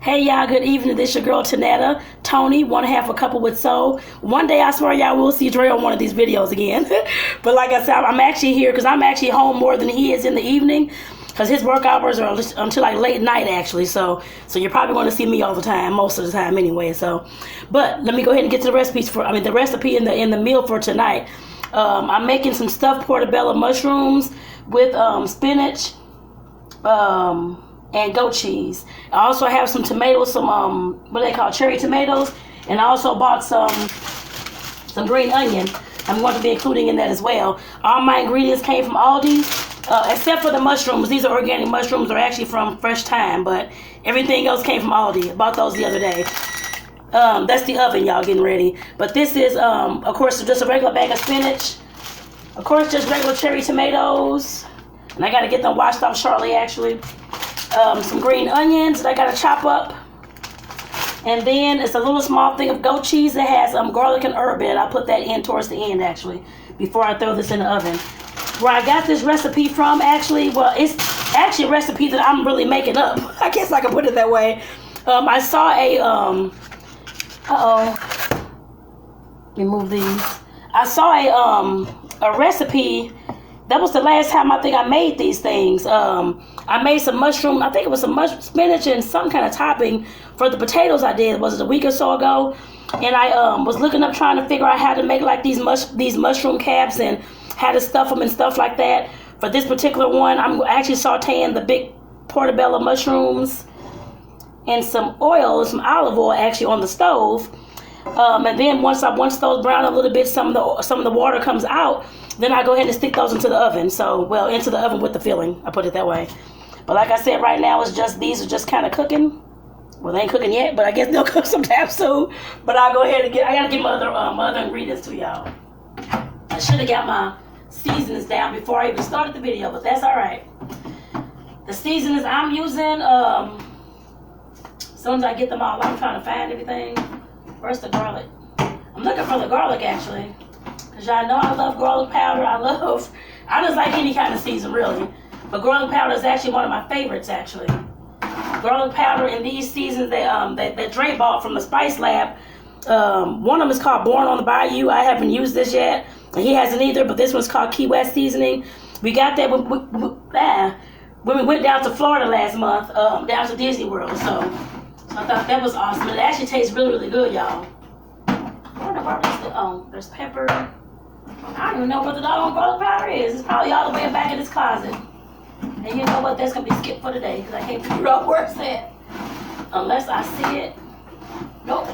Hey y'all, good evening. This your girl Tonetta, Tony, one half a couple with soul. One day I swear y'all will see Dre on one of these videos again. But like I said, I'm actually here because I'm actually home more than he is in the evening. Because his work hours are until like late night actually. So you're probably going to see me all the time, most of the time anyway. But let me go ahead and get to the recipes the recipe in the meal for tonight. I'm making some stuffed portobello mushrooms with spinach, and goat cheese. I also have some tomatoes, some what they call cherry tomatoes, and I also bought some green onion. I'm going to be including in that as well. All my ingredients came from Aldi, except for the mushrooms. These are organic mushrooms. They're actually from Fresh Thyme, but everything else came from Aldi. I bought those the other day. That's the oven, y'all, getting ready. But this is, of course, just a regular bag of spinach. Of course, just regular cherry tomatoes. And I got to get them washed off shortly, actually. Some green onions that I got to chop up. And then it's a little small thing of goat cheese that has garlic and herb in it. I'll put that in towards the end, actually, before I throw this in the oven. Where I got this recipe from, actually, well, it's actually a recipe that I'm really making up. I guess I can put it that way. I saw a, let me move these. I saw a recipe. That was the last time I think I made these things. I made some mushroom, I think it was some spinach and some kind of topping for the potatoes I did. Was it a week or so ago? And I was looking up trying to figure out how to make like these mushroom caps and how to stuff them and stuff like that. For this particular one, I'm actually sauteing the big portobello mushrooms and some oil, some olive oil actually on the stove. And then once those brown a little bit, some of the water comes out, then I go ahead and stick those into the oven. Into the oven with the filling. I put it that way. But like I said, right now these are just kind of cooking. Well, they ain't cooking yet, but I guess they'll cook sometime soon. But I'll go ahead and I gotta get my other ingredients to y'all. I should have got my seasonings down before I even started the video, but that's all right. The seasonings I'm using, as soon as I get them all, I'm trying to find everything. Where's the garlic? I'm looking for the garlic actually. Cause y'all know I love garlic powder. I just like any kind of season really. But garlic powder is actually one of my favorites actually. Garlic powder in these seasons that Dre bought from the Spice Lab. One of them is called Born on the Bayou. I haven't used this yet. And he hasn't either, but this one's called Key West seasoning. We got that when we went down to Florida last month, down to Disney World. So I thought that was awesome. It actually tastes really, really good, y'all. There's pepper. I don't even know what the doggone garlic powder is. It's probably all the way back in this closet. And you know what? That's going to be skipped for today because I can't figure out where it's at. Unless I see it. Nope.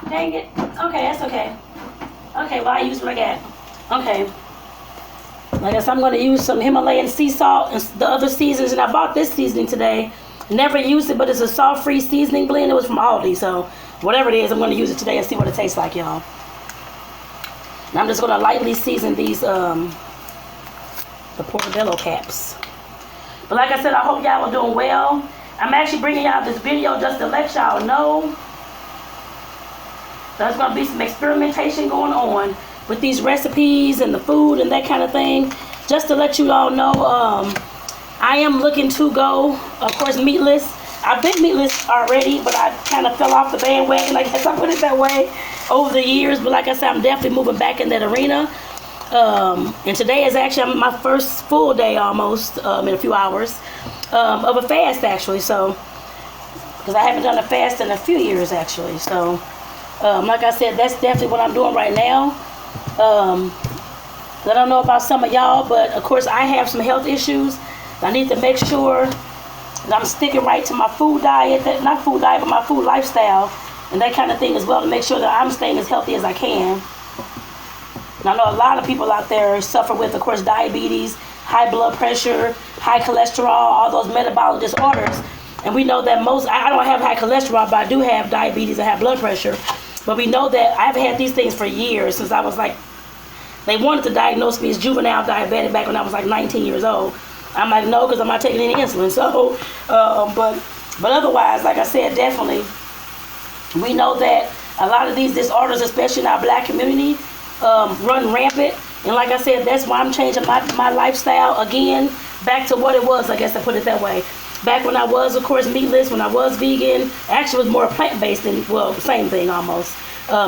Dang it. Okay, that's okay. Okay, well, I use what I got. Okay. I guess I'm going to use some Himalayan sea salt and the other seasonings. And I bought this seasoning today. Never used it, but it's a salt-free seasoning blend. It was from Aldi, so whatever it is, I'm going to use it today and see what it tastes like, y'all. And I'm just going to lightly season these, the portobello caps. But like I said, I hope y'all are doing well. I'm actually bringing y'all this video just to let y'all know there's going to be some experimentation going on with these recipes and the food and that kind of thing. Just to let you all know, I am looking to go, of course, meatless. I've been meatless already, but I kind of fell off the bandwagon, I guess I put it that way, over the years. But like I said, I'm definitely moving back in that arena. And today is actually my first full day almost, in a few hours, of a fast actually. So, because I haven't done a fast in a few years actually. So, like I said, that's definitely what I'm doing right now. I don't know about some of y'all, but of course I have some health issues. I need to make sure that I'm sticking right to my food diet, not food diet, but my food lifestyle and that kind of thing as well, to make sure that I'm staying as healthy as I can. And I know a lot of people out there suffer with, of course, diabetes, high blood pressure, high cholesterol, all those metabolic disorders. And we know that I don't have high cholesterol, but I do have diabetes and have blood pressure. But we know that I've had these things for years, since I was like, they wanted to diagnose me as juvenile diabetic back when I was like 19 years old. I'm like, no, because I'm not taking any insulin. So, but otherwise, like I said, definitely, we know that a lot of these disorders, especially in our black community, run rampant. And like I said, that's why I'm changing my lifestyle again back to what it was, I guess I put it that way. Back when I was, of course, meatless, when I was vegan, actually it was more plant-based than, well, same thing almost.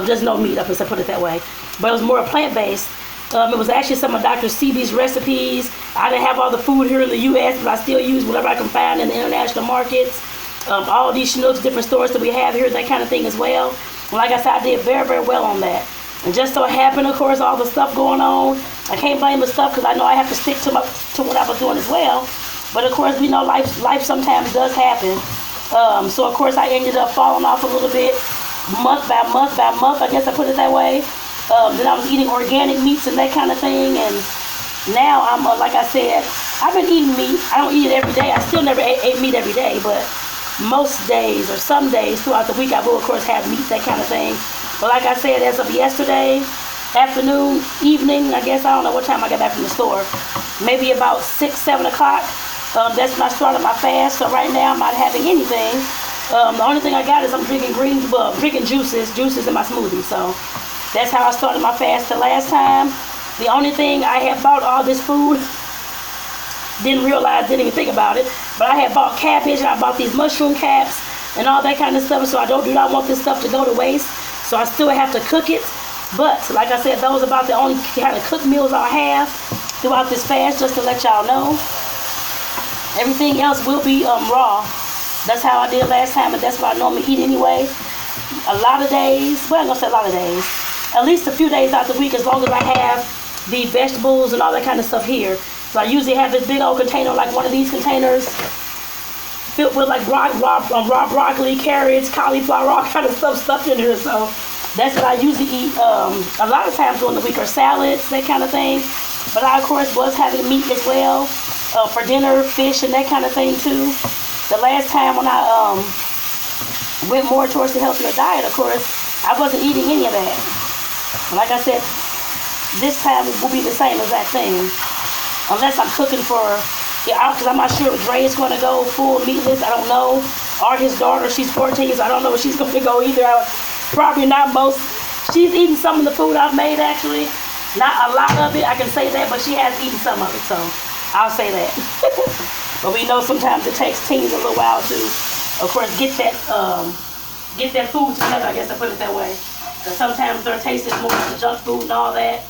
Just no meat, up to put it that way. But it was more plant-based. It was actually some of Dr. Seabee's recipes. I didn't have all the food here in the U.S., but I still use whatever I can find in the international markets. All these Schnucks, different stores that we have here, that kind of thing as well. And like I said, I did very, very well on that. And just so happened, of course, all the stuff going on, I can't blame the stuff because I know I have to stick to what I was doing as well. But of course, we know life sometimes does happen. So of course, I ended up falling off a little bit, month by month by month, I guess I put it that way. Then I was eating organic meats and that kind of thing. And now I'm, like I said, I've been eating meat. I don't eat it every day. I still never ate meat every day, but most days or some days throughout the week, I will, of course, have meat, that kind of thing. But like I said, as of yesterday, afternoon, evening, I guess, I don't know what time I got back from the store. Maybe about 6, 7 o'clock. That's when I started my fast. So right now, I'm not having anything. The only thing I got is I'm drinking drinking juices in my smoothie. So that's how I started my fast the last time. The only thing I had bought all this food, didn't even think about it, but I had bought cabbage and I bought these mushroom caps and all that kind of stuff. So I do not want this stuff to go to waste. So I still have to cook it. But like I said, those are about the only kind of cooked meals I'll have throughout this fast, just to let y'all know. Everything else will be raw. That's how I did last time, and that's what I normally eat anyway. A lot of days, well, I'm gonna say a lot of days, at least a few days out the week, as long as I have the vegetables and all that kind of stuff here. So I usually have this big old container, like one of these containers, filled with like raw broccoli, carrots, cauliflower, all kind of stuff stuffed in here. So that's what I usually eat. A lot of times during the week are salads, that kind of thing. But I, of course, was having meat as well for dinner, fish, and that kind of thing too. The last time when I went more towards the healthier diet, of course, I wasn't eating any of that. Like I said, this time will be the same exact thing. Unless I'm cooking for, because I'm not sure if Dre is going to go full meatless. I don't know. Or his daughter, she's 14, so I don't know if she's going to go either. Probably not most. She's eaten some of the food I've made, actually. Not a lot of it, I can say that, but she has eaten some of it, so I'll say that. But we know sometimes it takes teens a little while to, of course, get that food together, I guess I put it that way. Because sometimes their taste is more like junk food and all that.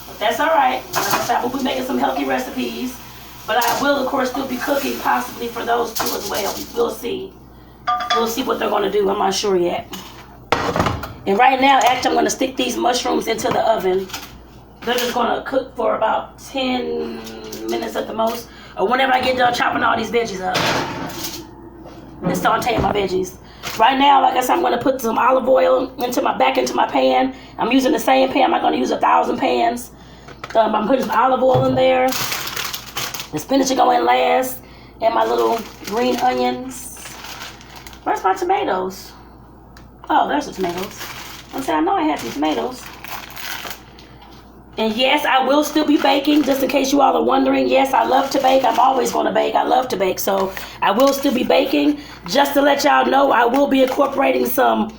But that's all right. Like I said, I will be making some healthy recipes. But I will, of course, still be cooking possibly for those two as well. We'll see. We'll see what they're going to do. I'm not sure yet. And right now, actually, I'm going to stick these mushrooms into the oven. They're just going to cook for about 10 minutes at the most. Or whenever I get done chopping all these veggies up. And sauteing my veggies. Right now, like I said, I'm going to put some olive oil into my pan. I'm using the same pan. I'm not going to use 1,000 pans. I'm putting some olive oil in there. The spinach will go in last. And my little green onions. Where's my tomatoes? Oh, there's the tomatoes. I know I had some tomatoes. And yes, I will still be baking, just in case you all are wondering. Yes, I love to bake. I'm always going to bake. I love to bake. So I will still be baking. Just to let y'all know, I will be incorporating some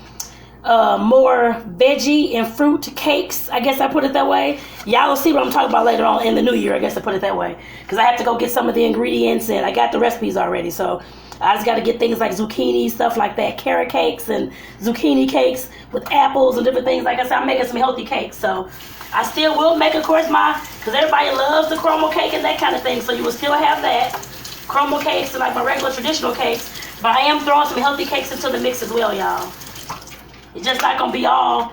more veggie and fruit cakes. I guess I put it that way. Y'all will see what I'm talking about later on in the new year. I guess I put it that way. Because I have to go get some of the ingredients, and I got the recipes already. So I just got to get things like zucchini, stuff like that, carrot cakes and zucchini cakes with apples and different things. Like I said, I'm making some healthy cakes. So I still will make, of course, because everybody loves the caramel cake and that kind of thing. So you will still have that. Caramel cakes and like my regular traditional cakes. But I am throwing some healthy cakes into the mix as well, y'all. It's just not going to be all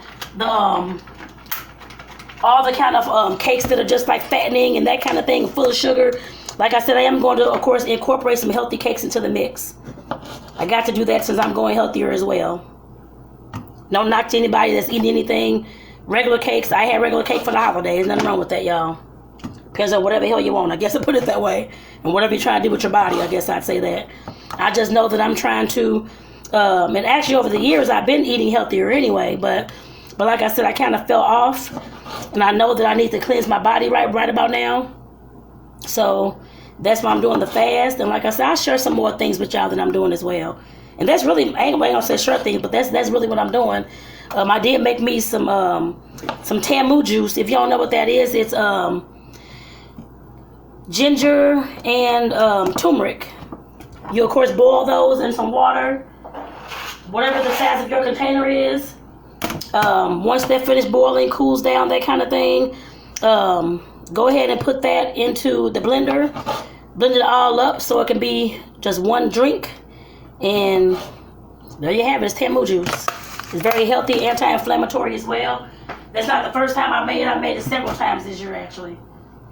the kind of cakes that are just like fattening and that kind of thing, full of sugar. Like I said, I am going to, of course, incorporate some healthy cakes into the mix. I got to do that since I'm going healthier as well. No knock to anybody that's eating anything. Regular cakes. I had regular cake for the holidays. Nothing wrong with that, y'all. Depends on whatever the hell you want. I guess I put it that way. And whatever you're trying to do with your body, I guess I'd say that. I just know that I'm trying to, and actually over the years, I've been eating healthier anyway. But like I said, I kind of fell off. And I know that I need to cleanse my body right about now. So that's why I'm doing the fast. And like I said, I'll share some more things with y'all that I'm doing as well. And that's really, I ain't gonna say short things, but that's really what I'm doing. I did make me some Tamu juice. If y'all know what that is, it's ginger and turmeric. You, of course, boil those in some water, whatever the size of your container is. Once they're finished boiling, cools down, that kind of thing, go ahead and put that into the blender. Blend it all up so it can be just one drink. And there you have it. It's Tamu juice. It's very healthy, anti-inflammatory as well. That's not the first time I made it. I made it several times this year, actually.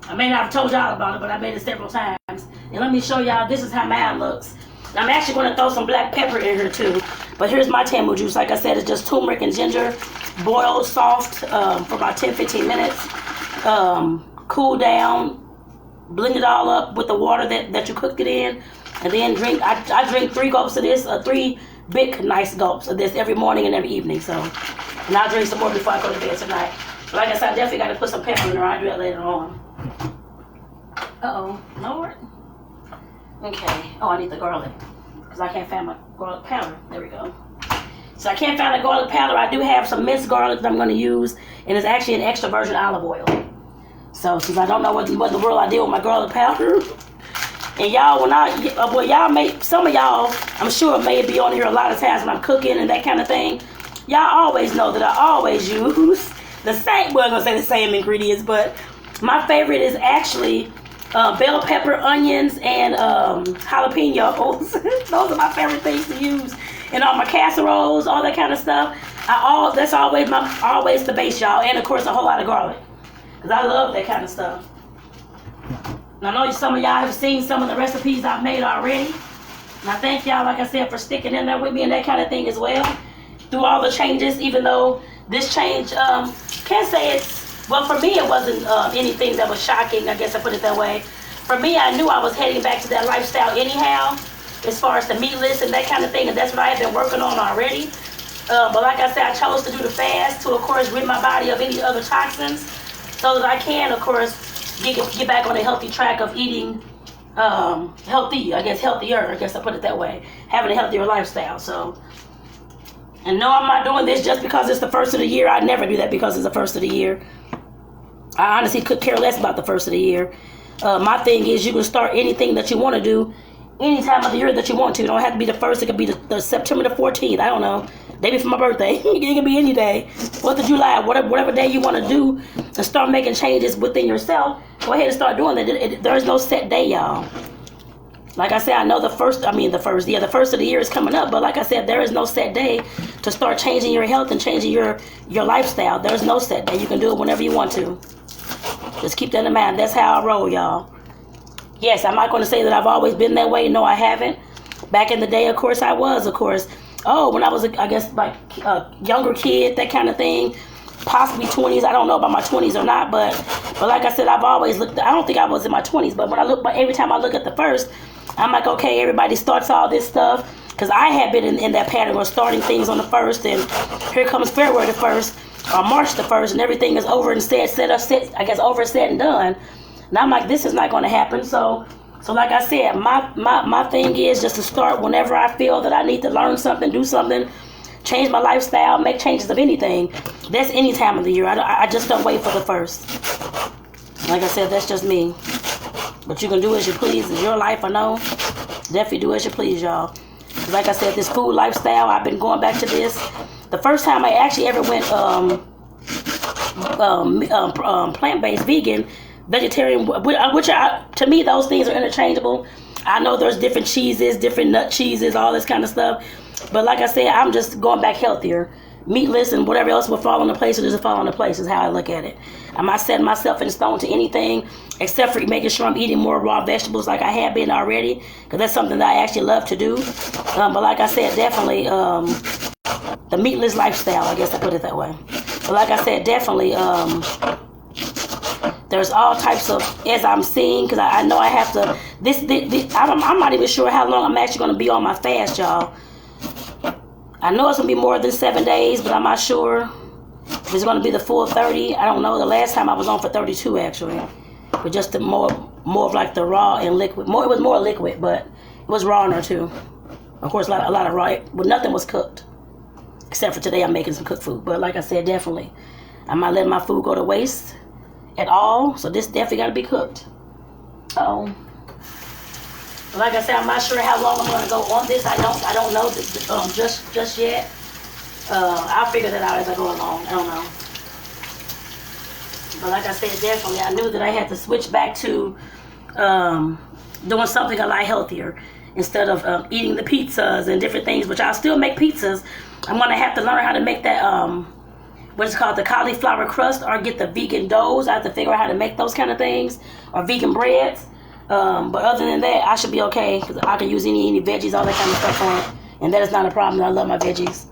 I may not have told y'all about it, but I made it several times. And let me show y'all, this is how mine looks. I'm actually going to throw some black pepper in here too. But here's my Tamu juice. Like I said, it's just turmeric and ginger, boiled soft for about 10-15 minutes. Cool down, blend it all up with the water that you cooked it in, and then drink. I drink 3 gulps of this, 3 big nice gulps of this every morning and every evening. So, and I'll drink some more before I go to bed tonight. But like I said, I definitely got to put some pepper in there. I'll do that later on. Uh-oh, Lord. Okay. Oh, I need the garlic because I can't find my garlic powder. There we go. So I can't find the garlic powder. I do have some minced garlic that I'm going to use, and it's actually an extra virgin olive oil. So since I don't know what in the world I did with my garlic powder, and y'all, y'all may, some of y'all, I'm sure may be on here a lot of times when I'm cooking and that kind of thing. Y'all always know that I always use the same, well, I'm going to say the same ingredients, but my favorite is actually bell pepper, onions, and jalapenos. Those are my favorite things to use in all my casseroles, all that kind of stuff. That's always the base, y'all, and of course a whole lot of garlic. Because I love that kind of stuff. And I know some of y'all have seen some of the recipes I've made already. And I thank y'all, like I said, for sticking in there with me and that kind of thing as well. Through all the changes, even though this change, can't say it's, well, for me it wasn't anything that was shocking, I guess I put it that way. For me, I knew I was heading back to that lifestyle anyhow, as far as the meatless and that kind of thing, and that's what I had been working on already. But like I said, I chose to do the fast to, of course, rid my body of any other toxins, so that I can, of course, get back on a healthy track of eating healthy, I guess healthier, I guess I put it that way, having a healthier lifestyle. So, and no, I'm not doing this just because it's the first of the year. I never do that because it's the first of the year. I honestly could care less about the first of the year. My thing is you can start anything that you want to do any time of the year that you want to. It don't have to be the first. It could be the September the 14th. I don't know. Maybe for my birthday. It can be any day. 4th of July, whatever day you want to do, and start making changes within yourself. Go ahead and start doing that. There is no set day, y'all. Like I said, I know the first of the year is coming up, but like I said, there is no set day to start changing your health and changing your lifestyle. There's no set day. You can do it whenever you want to. Just keep that in mind. That's how I roll, y'all. Yes, I'm not going to say that I've always been that way. No, I haven't. Back in the day, of course, I was, of course. Oh, when I was, I guess, like a younger kid, that kind of thing. Possibly 20s. I don't know about my 20s or not, but like I said, I've always looked. I don't think I was in my 20s, but when I look, every time I look at the first, I'm like, okay, everybody starts all this stuff. Because I had been in that pattern of starting things on the 1st, and here comes February the 1st, or March the 1st, and everything is over and over and said and done. And I'm like, this is not going to happen. So like I said, my thing is just to start whenever I feel that I need to learn something, do something, change my lifestyle, make changes of anything. That's any time of the year. I just don't wait for the 1st. Like I said, that's just me. But you can do as you please. It's your life, I know. Definitely do as you please, y'all. Like I said, this food lifestyle, I've been going back to this. The first time I actually ever went plant-based, vegan, vegetarian, which to me, those things are interchangeable. I know there's different cheeses, different nut cheeses, all this kind of stuff. But like I said, I'm just going back healthier. Meatless and whatever else will fall into place, will just fall into place is how I look at it. I'm not setting myself in stone to anything except for making sure I'm eating more raw vegetables like I have been already, because that's something that I actually love to do. But like I said, definitely the meatless lifestyle, I guess I put it that way. But like I said, definitely there's all types of, as I'm seeing, because I know I have to, I'm not even sure how long I'm actually going to be on my fast, y'all. I know it's going to be more than 7 days, but I'm not sure if it's going to be the full 30. I don't know. The last time I was on for 32, actually. But just the more of like the raw and liquid. It was more liquid, but it was raw in there too. Of course, a lot of raw, but nothing was cooked. Except for today, I'm making some cooked food. But like I said, definitely, I'm not letting my food go to waste at all. So this definitely got to be cooked. Uh-oh. Like I said, I'm not sure how long I'm gonna go on this. I don't know just yet. I'll figure that out as I go along. I don't know. But like I said, definitely, I knew that I had to switch back to doing something a lot healthier instead of eating the pizzas and different things, which I'll still make pizzas. I'm going to have to learn how to make that, what is called the cauliflower crust, or get the vegan doughs. I have to figure out how to make those kind of things, or vegan breads. But other than that, I should be okay, because I can use any veggies, all that kind of stuff on it. And that is not a problem. I love my veggies.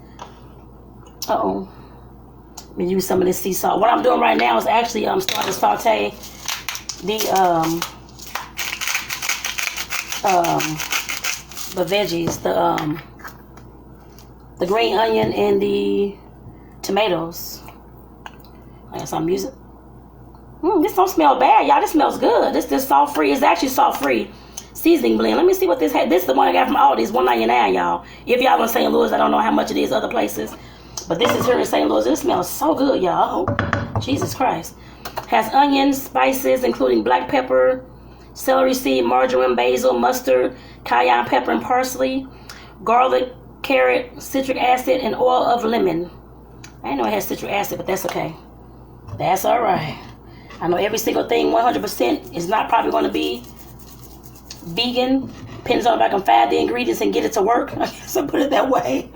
Uh-oh. Let me use some of this sea salt. What I'm doing right now is actually starting to saute the veggies, the green onion and the tomatoes. I got some music. This don't smell bad, y'all. This smells good. This salt free. It's actually salt free seasoning blend. Let me see what this had. This is the one I got from Aldi's, $1.99, y'all. If y'all in St. Louis, I don't know how much it is other places. But this is here in St. Louis. It smells so good, y'all. Oh, Jesus Christ. Has onions, spices, including black pepper, celery seed, marjoram, basil, mustard, cayenne pepper, and parsley, garlic, carrot, citric acid, and oil of lemon. I didn't know it had citric acid, but that's okay. That's all right. I know every single thing 100% is not probably going to be vegan. Depends on if I can find the ingredients and get it to work. I guess I'll put it that way.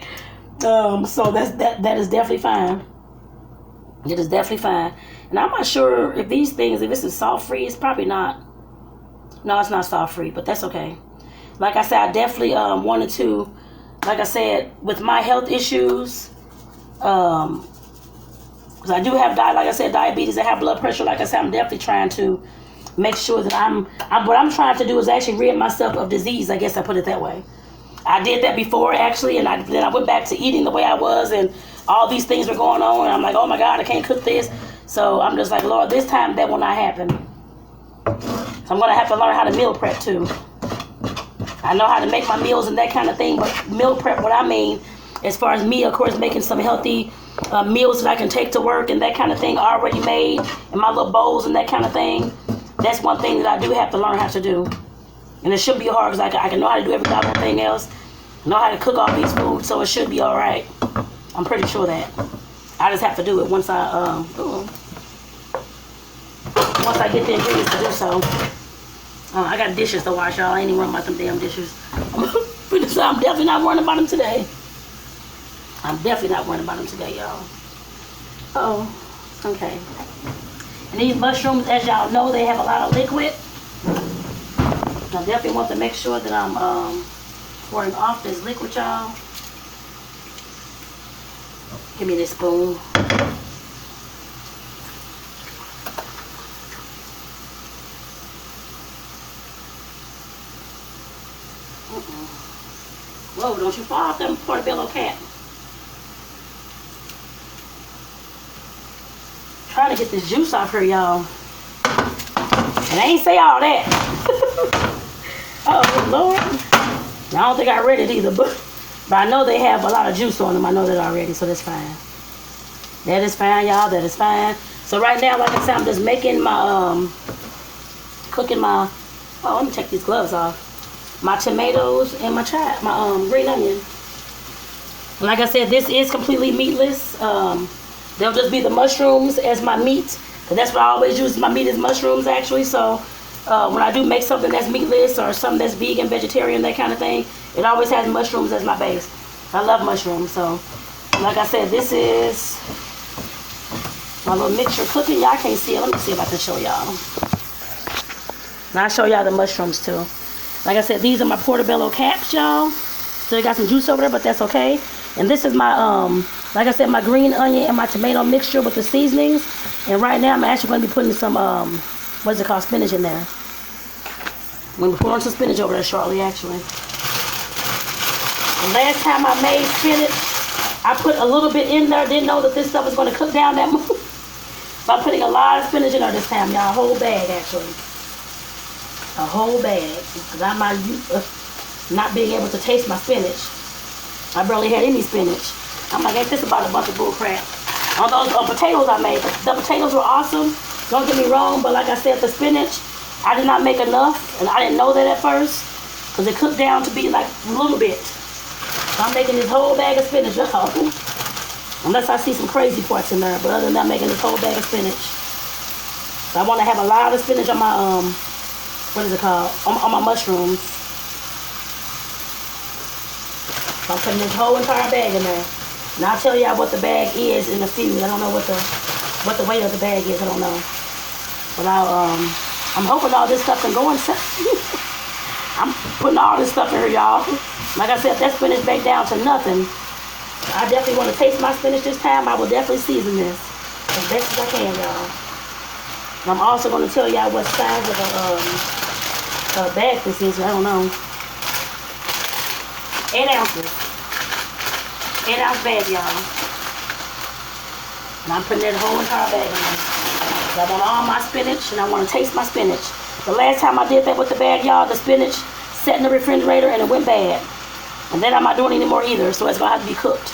So that is definitely fine. It is definitely fine. And I'm not sure if these things, if this is salt free, it's probably not. No, it's not salt free, but that's okay. Like I said, I definitely wanted to, like I said, with my health issues, because I do have diabetes, I have blood pressure. Like I said, I'm definitely trying to make sure that what I'm trying to do is actually rid myself of disease. I guess I put it that way. I did that before, actually, and then I went back to eating the way I was, and all these things were going on, and I'm like, oh my God, I can't cook this. So I'm just like, Lord, this time that will not happen. So I'm going to have to learn how to meal prep, too. I know how to make my meals and that kind of thing, but meal prep, what I mean, as far as me, of course, making some healthy meals that I can take to work and that kind of thing already made in my little bowls and that kind of thing. That's one thing that I do have to learn how to do. And it shouldn't be hard, because I can know how to do every other thing else. Know how to cook all these foods, so it should be all right. I'm pretty sure that. I just have to do it once I get the ingredients to do so. I got dishes to wash, y'all. I ain't even worrying about them damn dishes. I'm definitely not worrying about them today. I'm definitely not worrying about them today, y'all. Okay. And these mushrooms, as y'all know, they have a lot of liquid. I definitely want to make sure that I'm pouring off this liquid, y'all. Give me this spoon. Whoa, don't you fall off them Portobello cat. Trying to get this juice off here, y'all. And I ain't say all that. Oh, Lord. I don't think I read it either, but I know they have a lot of juice on them. I know that already, so that's fine. That is fine, y'all. That is fine. So right now, like I said, I'm just making my, cooking my, let me take these gloves off. My tomatoes and my green onion. And like I said, this is completely meatless. There'll just be the mushrooms as my meat. Because that's what I always use. My meat is mushrooms, actually. So when I do make something that's meatless or something that's vegan, vegetarian, that kind of thing, it always has mushrooms as my base. I love mushrooms. So like I said, this is my little mixture cooking. Y'all can't see it. Let me see if I can show y'all. Now I'll show y'all the mushrooms too. Like I said, these are my Portobello caps, y'all. So they got some juice over there, but that's okay. And this is my, like I said, my green onion and my tomato mixture with the seasonings. And right now I'm actually going to be putting some, what is it called, spinach in there. I'm going to be pouring some spinach over there shortly, actually. The last time I made spinach, I put a little bit in there. Didn't know that this stuff was going to cook down that much. So I'm putting a lot of spinach in there this time, y'all. A whole bag, actually. A whole bag. Because I'm not used to not being able to taste my spinach. I barely had any spinach. I'm like, ain't this about a bunch of bull crap? On those potatoes I made, the potatoes were awesome. Don't get me wrong, but like I said, the spinach, I did not make enough, and I didn't know that at first. because it cooked down to be like a little bit. So I'm making this whole bag of spinach, y'all. Unless I see some crazy parts in there, but other than that, I'm making this whole bag of spinach. So I want to have a lot of spinach on my what is it called? On my mushrooms. So I'm putting this whole entire bag in there. And I'll tell y'all what the bag is in a few. I don't know what the weight of the bag is. I don't know. But I'm hoping all this stuff can go inside. I'm putting all this stuff in here, y'all. Like I said, if that spinach baked down to nothing, I definitely want to taste my spinach this time. I will definitely season this as best as I can, y'all. And I'm also going to tell y'all what size of a bag this is. I don't know. 8 ounces. 8 ounce bag, y'all. And I'm putting that whole entire bag in there. So I want all my spinach, and I want to taste my spinach. The last time I did that with the bag, y'all, the spinach sat in the refrigerator and it went bad. And then I'm not doing it anymore either, so it's going to have to be cooked.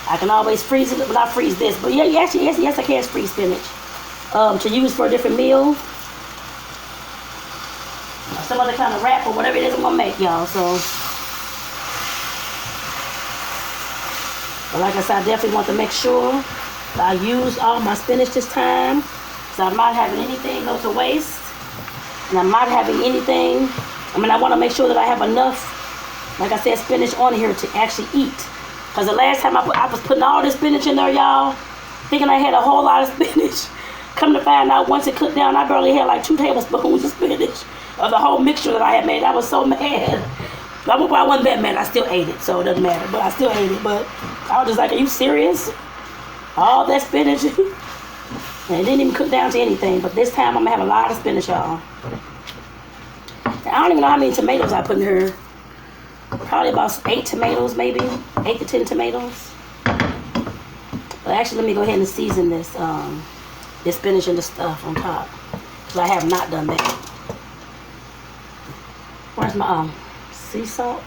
I can always freeze it, but not freeze this. But yeah, actually, yes, I can freeze spinach. To use for a different meal. Or some other kind of wrap or whatever it is I'm going to make, y'all. So, but like I said, I definitely want to make sure that I use all my spinach this time. So I'm not having anything go to waste. And I'm not having anything. I want to make sure that I have enough, like I said, spinach on here to actually eat. Because the last time I was putting all this spinach in there, y'all, thinking I had a whole lot of spinach. Come to find out, once it cooked down, I barely had like 2 tablespoons of spinach of the whole mixture that I had made. I was so mad. I wasn't that mad. I still ate it, so it doesn't matter. But I still ate it. But I was just like, are you serious? All that spinach? And it didn't even cook down to anything. But this time, I'm going to have a lot of spinach, y'all. I don't even know how many tomatoes I put in here. Probably about 8 tomatoes, maybe. 8 to 10 tomatoes. But actually, let me go ahead and season this this spinach and the stuff on top. Because I have not done that. Where's my sea salt?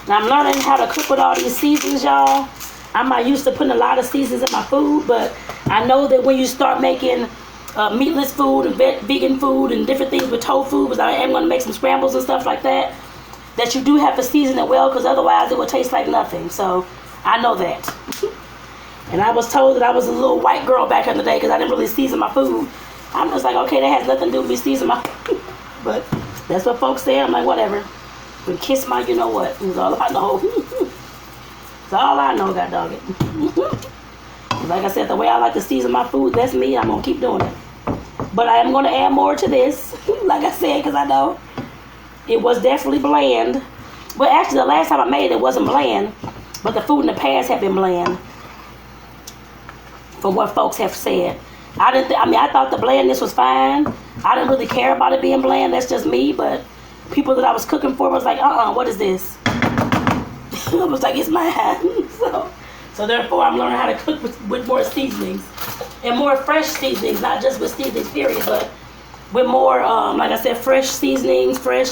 Now, I'm learning how to cook with all these seasons, y'all. I'm not used to putting a lot of seasons in my food, but I know that when you start making meatless food and vegan food and different things with tofu, because I am going to make some scrambles and stuff like that, that you do have to season it well, because otherwise it will taste like nothing. So I know that. And I was told that I was a little white girl back in the day because I didn't really season my food. I'm just like, okay, that has nothing to do with me seasoning my food. But that's what folks say. I'm like, whatever. But kiss my you know what. That's all I know. That's all I know, God dog it. Like I said, the way I like to season my food, that's me. I'm going to keep doing it. But I am going to add more to this. Like I said, because I know it was definitely bland. But actually, the last time I made it, it wasn't bland. But the food in the past had been bland. From what folks have said. I thought the blandness was fine. I didn't really care about it being bland. That's just me. But people that I was cooking for was like, what is this? I was like, it's mine. So therefore, I'm learning how to cook with more seasonings. And more fresh seasonings. Not just with seasonings, period. But with more, like I said, fresh seasonings, fresh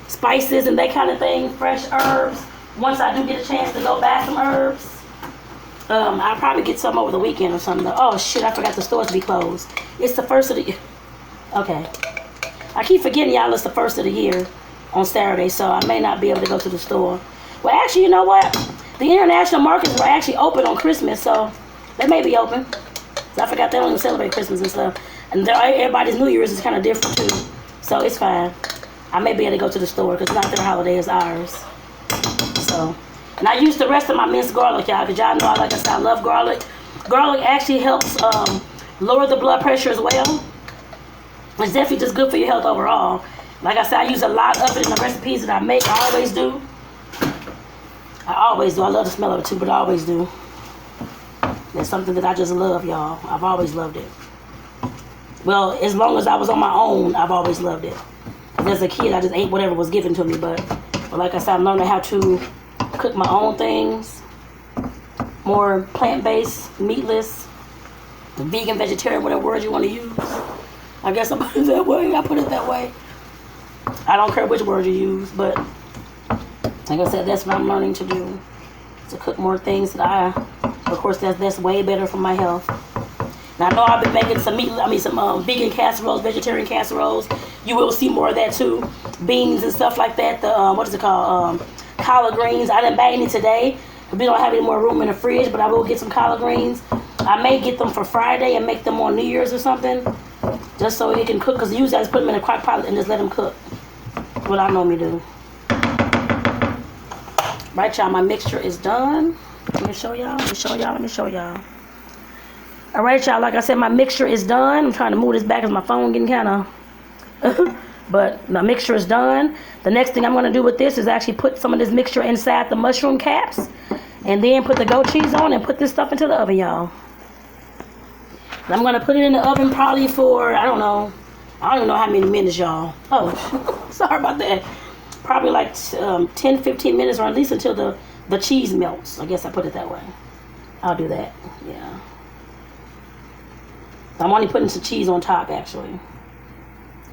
spices and that kind of thing. Fresh herbs. Once I do get a chance to go buy some herbs. I'll probably get some over the weekend or something. Oh, shit, I forgot the stores to be closed. It's the first of the year. Okay. I keep forgetting y'all it's the first of the year on Saturday, so I may not be able to go to the store. Well, actually, you know what? The international markets were actually open on Christmas, so they may be open. So I forgot they don't even celebrate Christmas and stuff. And everybody's New Year's is kind of different, too. So it's fine. I may be able to go to the store because it's not their holiday, it's ours. So... And I use the rest of my minced garlic, y'all, because y'all know, like I said, I love garlic. Garlic actually helps lower the blood pressure as well. It's definitely just good for your health overall. Like I said, I use a lot of it in the recipes that I make. I always do. I love the smell of it too, but I always do. It's something that I just love, y'all. I've always loved it. Well, as long as I was on my own, I've always loved it. As a kid, I just ate whatever was given to me. But like I said, I'm learning how to cook my own things, more plant-based, meatless, vegan, vegetarian, whatever word you want to use. I guess I put it that way. I don't care which word you use, but like I said, that's what I'm learning to do, to cook more things that of course, that's way better for my health. And I know I've been making some some vegan casseroles, vegetarian casseroles. You will see more of that too. Beans and stuff like that. The what is it called? Collard greens. I didn't buy any today. We don't have any more room in the fridge, but I will get some collard greens. I may get them for Friday and make them on New Year's or something, just so it can cook. Because usually I just put them in a crock pot and just let them cook. What I normally do. Right, y'all, my mixture is done. Let me show y'all. All right, y'all, like I said, my mixture is done. I'm trying to move this back because my phone getting kind of... But my mixture is done. The next thing I'm going to do with this is actually put some of this mixture inside the mushroom caps. And then put the goat cheese on and put this stuff into the oven, y'all. And I'm going to put it in the oven probably for, I don't even know how many minutes, y'all. Oh, sorry about that. Probably like 10, 15 minutes, or at least until the cheese melts. I guess I put it that way. I'll do that, yeah. I'm only putting some cheese on top, actually.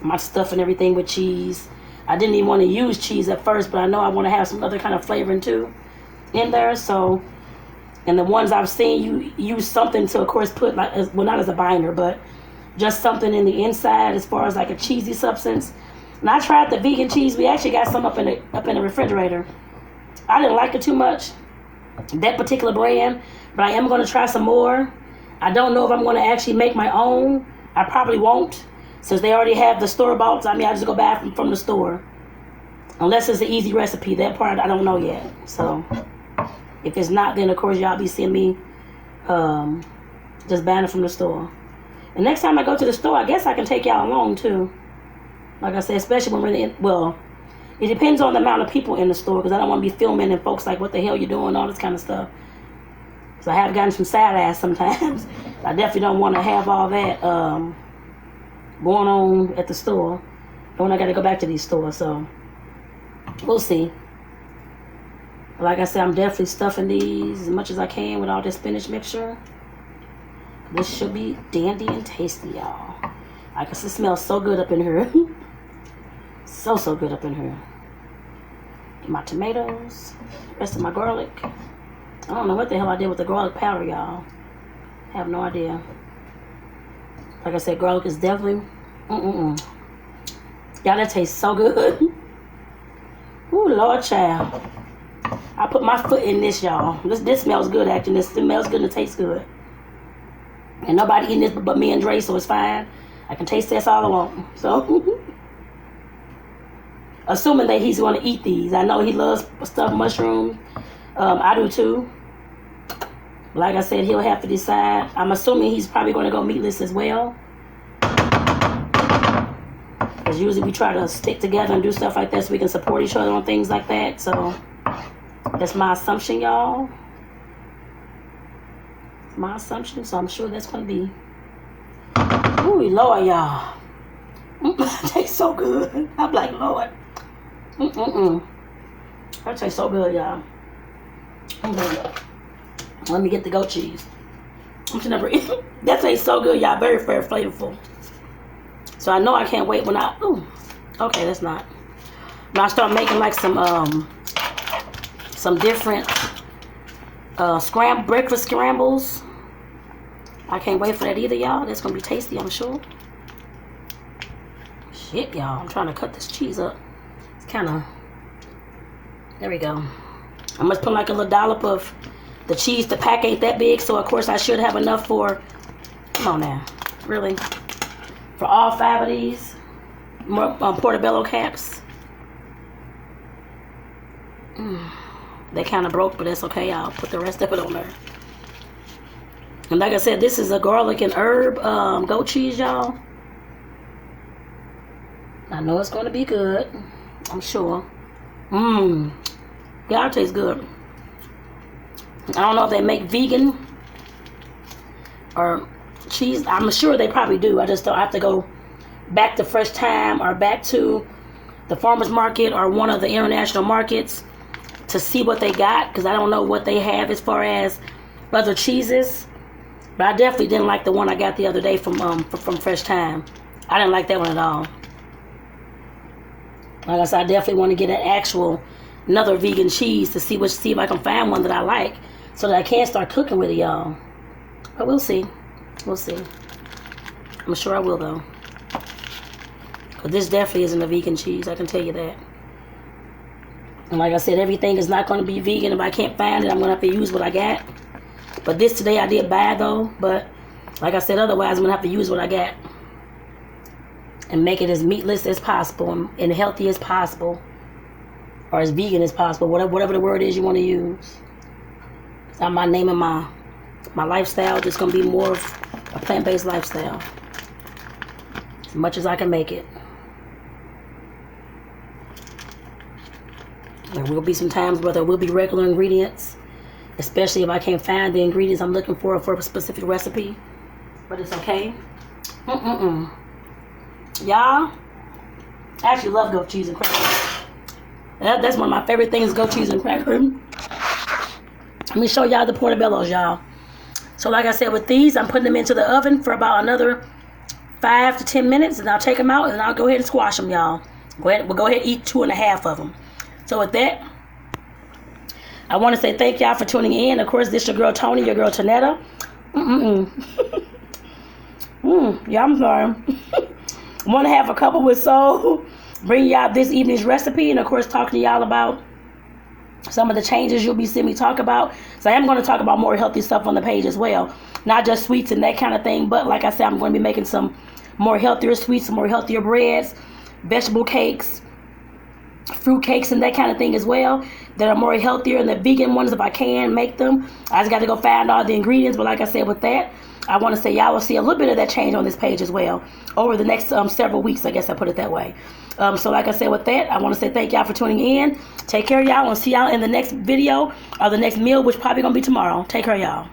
I'm not stuffing everything with cheese. I didn't even want to use cheese at first, but I know I want to have some other kind of flavoring too in there. So, and the ones I've seen, you use something to, of course, put like, well, not as a binder, but just something in the inside as far as like a cheesy substance. And I tried the vegan cheese. We actually got some up in the refrigerator. I didn't like it too much, that particular brand, but I am going to try some more. I don't know if I'm going to actually make my own. I probably won't, since they already have the store-bought. I just go buy from the store. Unless it's an easy recipe. That part I don't know yet. So if it's not, then of course y'all be seeing me just buying it from the store. And next time I go to the store, I guess I can take y'all along too. Like I said, especially when we're in, well, it depends on the amount of people in the store, because I don't want to be filming and folks like, what the hell you doing, all this kind of stuff. So I have gotten some side ass sometimes. I definitely don't want to have all that going on at the store. When I got to go back to these stores, so we'll see. Like I said, I'm definitely stuffing these as much as I can with all this spinach mixture. This should be dandy and tasty, y'all. I can see it smells so good up in here. So good up in here. Get my tomatoes, rest of my garlic. I don't know what the hell I did with the garlic powder, y'all. I have no idea. Like I said, garlic is definitely... Y'all, that tastes so good. Ooh, Lord child. I put my foot in this, y'all. This smells good, actually. This smells good and it tastes good. And nobody eating this but me and Dre, so it's fine. I can taste this all I want. So... assuming that he's going to eat these. I know he loves stuffed mushrooms. I do too. Like I said, he'll have to decide. I'm assuming he's probably going to go meatless as well. Because usually we try to stick together and do stuff like that so we can support each other on things like that. So that's my assumption, y'all. It's my assumption, so I'm sure that's going to be. Ooh, Lord, y'all. That tastes so good. I'm like, Lord. That tastes so good, y'all. Let me get the goat cheese. I'm never eat. That tastes so good, y'all. Very, very flavorful. So I know I can't wait when I... Ooh. Okay, that's not. When I start making like some different breakfast scrambles. I can't wait for that either, y'all. That's going to be tasty, I'm sure. Shit, y'all. I'm trying to cut this cheese up. It's kind of... There we go. I must put like a little dollop of the cheese. The pack ain't that big, so of course I should have enough for... Come on now. Really? For all 5 of these Portobello caps. They kind of broke, but that's okay. I'll put the rest of it on there. And like I said, this is a garlic and herb goat cheese, y'all. I know it's going to be good. I'm sure. Yeah, it tastes good. I don't know if they make vegan or cheese. I'm sure they probably do. I just don't have to go back to Fresh Time or back to the farmer's market or one of the international markets to see what they got, because I don't know what they have as far as other cheeses. But I definitely didn't like the one I got the other day from Fresh Time. I didn't like that one at all. Like I said, I definitely want to get another vegan cheese to see if I can find one that I like, so that I can start cooking with it, y'all. But we'll see. We'll see. I'm sure I will, though. Because this definitely isn't a vegan cheese. I can tell you that. And like I said, everything is not going to be vegan. If I can't find it, I'm going to have to use what I got. But this today I did buy, though. But like I said, otherwise I'm going to have to use what I got. And make it as meatless as possible. And healthy as possible. Or as vegan as possible. Whatever the word is you want to use. So I'm not naming my lifestyle. Just going to be more of a plant-based lifestyle. As much as I can make it. There will be some times where there will be regular ingredients. Especially if I can't find the ingredients I'm looking for a specific recipe. But it's okay. Y'all, I actually love goat cheese and crackers. That's one of my favorite things, goat cheese and crackers. Let me show y'all the Portobellos, y'all. So like I said, with these, I'm putting them into the oven for about another 5 to 10 minutes. And I'll take them out and I'll go ahead and squash them, y'all. We'll go ahead and eat 2.5 of them. So with that, I want to say thank y'all for tuning in. Of course, this your girl Tony, your girl Tonetta. Yeah, I'm sorry. Want to have a couple with soul. Bring y'all this evening's recipe. And of course, talk to y'all about some of the changes you'll be seeing me talk about. So I am going to talk about more healthy stuff on the page as well. Not just sweets and that kind of thing. But like I said, I'm going to be making some more healthier sweets, some more healthier breads, vegetable cakes, fruit cakes and that kind of thing as well, that are more healthier, and the vegan ones, if I can make them. I just got to go find all the ingredients. But like I said, with that, I want to say y'all will see a little bit of that change on this page as well over the next several weeks. I guess I put it that way. So like I said, with that, I want to say thank y'all for tuning in. Take care, y'all, and see y'all in the next video or the next meal, which probably gonna be tomorrow. Take care, y'all.